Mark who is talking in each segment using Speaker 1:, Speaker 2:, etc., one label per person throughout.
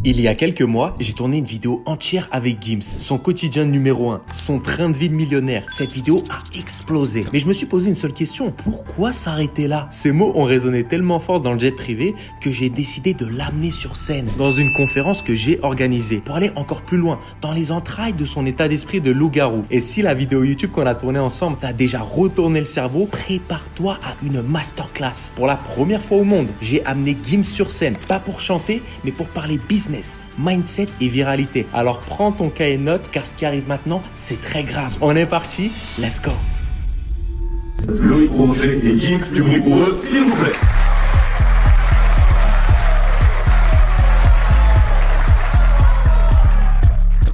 Speaker 1: Il y a quelques mois, j'ai tourné une vidéo entière avec Gims, son quotidien numéro 1, son train de vie de millionnaire. Cette vidéo a explosé. Mais je me suis posé une seule question, pourquoi s'arrêter là? Ces mots ont résonné tellement fort dans le jet privé que j'ai décidé de l'amener sur scène dans une conférence que j'ai organisée pour aller encore plus loin dans les entrailles de son état d'esprit de loup-garou. Et si la vidéo YouTube qu'on a tournée ensemble t'a déjà retourné le cerveau, prépare-toi à une masterclass. Pour la première fois au monde, j'ai amené Gims sur scène, pas pour chanter, mais pour parler business, mindset et viralité. Alors prends ton cahier et notes car ce qui arrive maintenant, c'est très grave. On est parti, let's go.
Speaker 2: Loïc Bourget et Gims, du bruit pour eux, s'il vous plaît.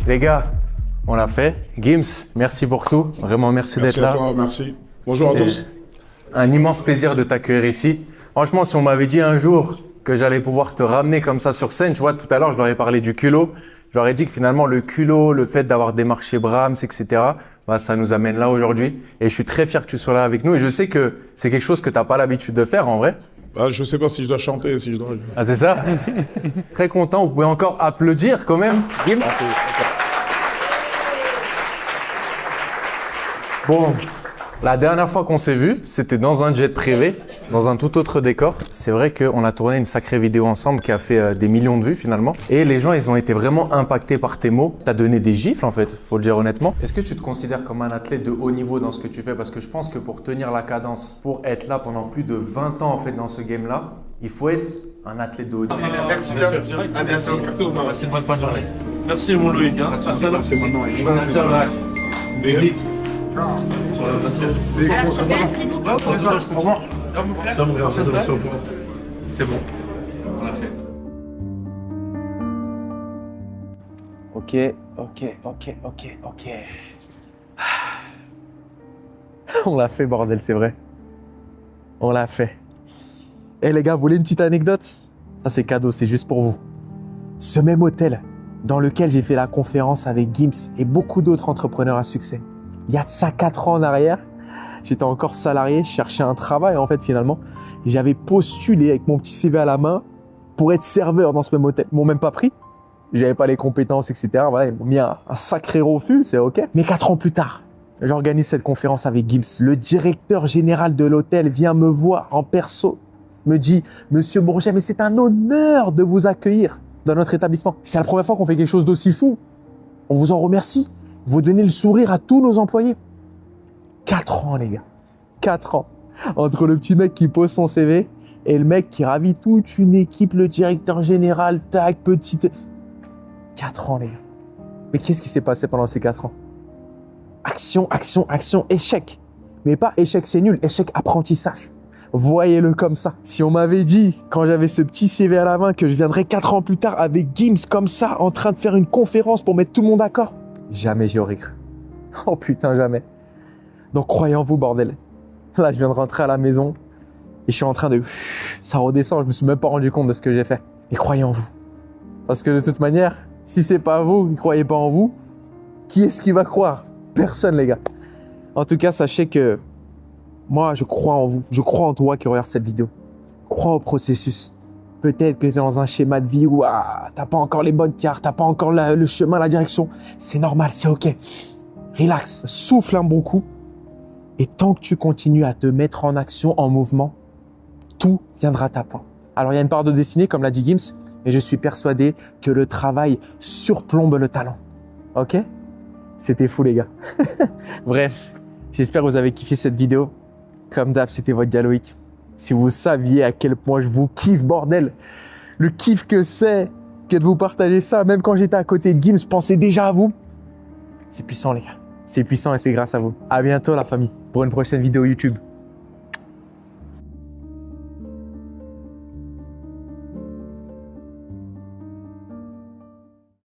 Speaker 3: Les gars, on l'a fait. Gims, merci pour tout. Vraiment, merci d'être là.
Speaker 2: Merci à toi, merci. Bonjour à tous.
Speaker 3: Un immense plaisir de t'accueillir ici. Franchement, si on m'avait dit un jour que j'allais pouvoir te ramener comme ça sur scène, tu vois, tout à l'heure, je leur ai parlé du culot. Je leur ai dit que finalement, le culot, le fait d'avoir démarché Brahms, etc., bah, ça nous amène là aujourd'hui. Et je suis très fier que tu sois là avec nous. Et je sais que c'est quelque chose que tu n'as pas l'habitude de faire en vrai.
Speaker 2: Bah, je sais pas si je dois chanter, si je dois...
Speaker 3: Ah, c'est ça? Très content. Vous pouvez encore applaudir quand même, Gims.
Speaker 2: Merci.
Speaker 3: Bon, la dernière fois qu'on s'est vu, c'était dans un jet privé, dans un tout autre décor. C'est vrai qu'on a tourné une sacrée vidéo ensemble qui a fait des millions de vues finalement. Et les gens, ils ont été vraiment impactés par tes mots. T'as donné des gifles en fait, faut le dire honnêtement. Est-ce que tu te considères comme un athlète de haut niveau dans ce que tu fais? Parce que je pense que pour tenir la cadence, pour être là pendant plus de 20 ans en fait dans ce game-là, il faut être un athlète de haut niveau.
Speaker 2: Merci bien. À bientôt.
Speaker 4: C'est une bonne journée. Merci mon Loïc.
Speaker 2: C'est maintenant.
Speaker 4: C'est bon. On l'a fait.
Speaker 3: Ok. On l'a fait, bordel, c'est vrai. On l'a fait. Eh les gars, vous voulez une petite anecdote? Ça, c'est cadeau, c'est juste pour vous. Ce même hôtel dans lequel j'ai fait la conférence avec Gims et beaucoup d'autres entrepreneurs à succès. Il y a de ça 4 ans en arrière, j'étais encore salarié, je cherchais un travail en fait finalement. J'avais postulé avec mon petit CV à la main pour être serveur dans ce même hôtel. Ils m'ont même pas pris. J'avais pas les compétences, etc. Voilà, ils m'ont mis un sacré refus, c'est ok. Mais 4 ans plus tard, j'organise cette conférence avec Gims. Le directeur général de l'hôtel vient me voir en perso, me dit « Monsieur Bourget, mais c'est un honneur de vous accueillir dans notre établissement. C'est la première fois qu'on fait quelque chose d'aussi fou. On vous en remercie. Vous donnez le sourire à tous nos employés. » 4 ans, les gars. 4 ans. Entre le petit mec qui pose son CV et le mec qui ravit toute une équipe, le directeur général, tac, petite... 4 ans, les gars. Mais qu'est-ce qui s'est passé pendant ces 4 ans? Action, échec. Mais pas échec, c'est nul. Échec, apprentissage. Voyez-le comme ça. Si on m'avait dit, quand j'avais ce petit CV à la main, que je viendrais 4 ans plus tard avec Gims comme ça, en train de faire une conférence pour mettre tout le monde d'accord, jamais j'y aurais cru. Oh putain, jamais. Donc croyez en vous, bordel. Là, je viens de rentrer à la maison et je suis en train de... Ça redescend, je me suis même pas rendu compte de ce que j'ai fait. Et croyez en vous. Parce que de toute manière, si c'est pas vous, ne croyez pas en vous, qui est-ce qui va croire? Personne, les gars. En tout cas, sachez que moi, je crois en vous. Je crois en toi qui regarde cette vidéo. Crois au processus. Peut-être que tu es dans un schéma de vie où t'as pas encore les bonnes cartes, t'as pas encore le chemin, la direction. C'est normal, c'est ok. Relax, souffle un bon coup. Et tant que tu continues à te mettre en action, en mouvement, tout viendra à ta point. Alors, il y a une part de destinée, comme l'a dit Gims, mais je suis persuadé que le travail surplombe le talent. Ok? C'était fou, les gars. Bref, j'espère que vous avez kiffé cette vidéo. Comme d'hab, c'était votre gars Loïc. Si vous saviez à quel point je vous kiffe, bordel, le kiff que c'est que de vous partager ça, même quand j'étais à côté de Gims, je pensais déjà à vous. C'est puissant, les gars. C'est puissant et c'est grâce à vous. À bientôt, la famille, pour une prochaine vidéo YouTube.